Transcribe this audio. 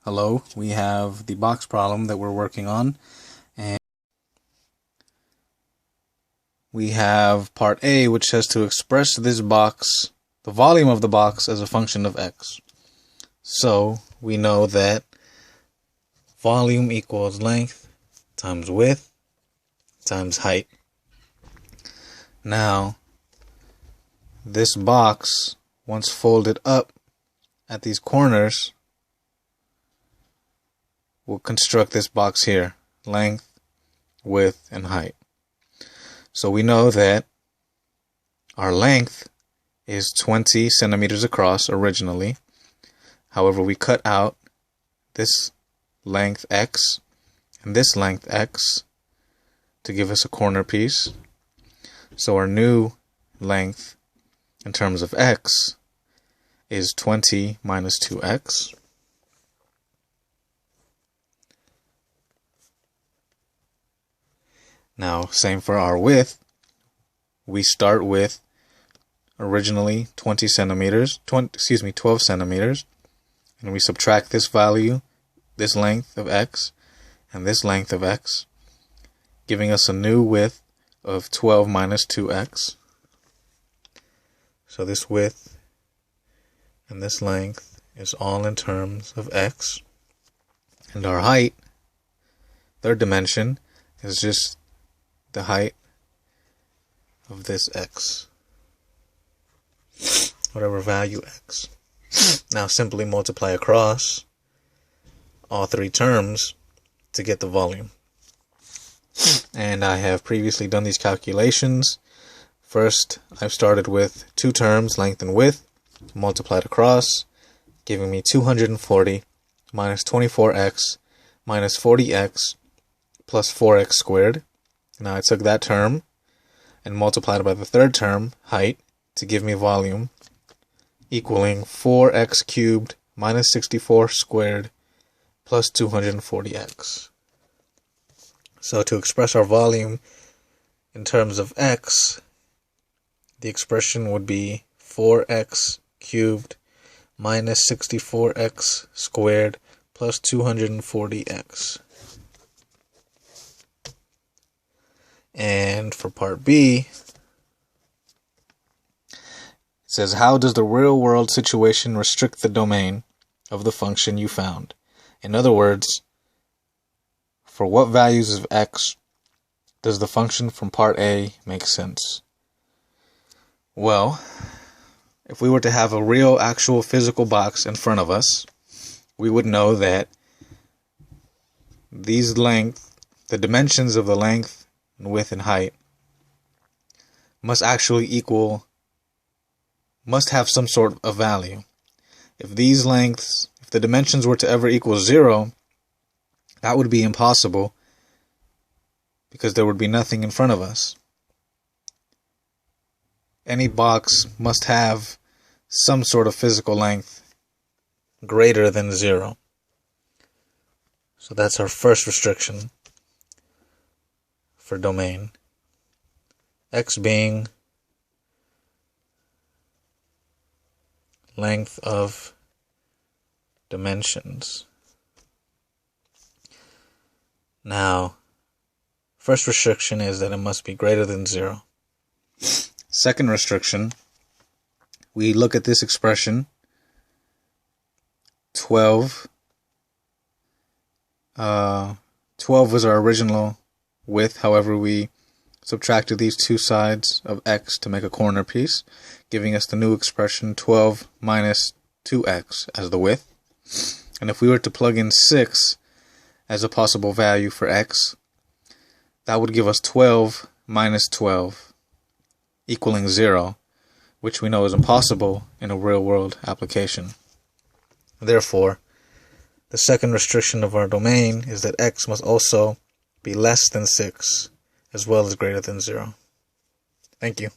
Hello, we have the box problem that we're working on, and we have part A, which says to express this box, the volume of the box, as a function of x. So we know that volume equals length times width times height. Now, this box, once folded up at these corners, will construct this box here, length, width, and height. So we know that our length is 20 centimeters across originally. However, we cut out this length x and this length x to give us a corner piece. So our new length in terms of x is 20 minus 2x. Now, same for our width. We start with originally 12 centimeters, and we subtract this value, this length of x, and this length of x, giving us a new width of 12 minus 2x. So this width and this length is all in terms of x. And our height, third dimension, is just the height of this x, whatever value x. Now simply multiply across all three terms to get the volume. And I have previously done these calculations. First, I've started with two terms, length and width, multiplied across, giving me 240 minus 24x minus 40x plus 4x squared. Now I took that term and multiplied it by the third term, height, to give me volume, equaling 4x cubed minus 64 squared plus 240x. So to express our volume in terms of x, the expression would be 4x cubed minus 64x squared plus 240x. And for part B, it says, how does the real world situation restrict the domain of the function you found? In other words, for what values of x does the function from part A make sense? Well, if we were to have a real, actual physical box in front of us, we would know that these the dimensions of the length, width, and height must have some sort of value. If the dimensions were to ever equal 0, that would be impossible because there would be nothing in front of us. Any box must have some sort of physical length greater than 0. So that's our first restriction for domain. X being length of dimensions. Now, first restriction is that it must be greater than 0. Second restriction, we look at this expression, 12 was our original width. However, we subtracted these two sides of x to make a corner piece, giving us the new expression 12 minus 2x as the width. And if we were to plug in 6 as a possible value for x, that would give us 12 minus 12 equaling 0, which we know is impossible in a real-world application. Therefore, the second restriction of our domain is that x must also be less than 6 as well as greater than 0. Thank you.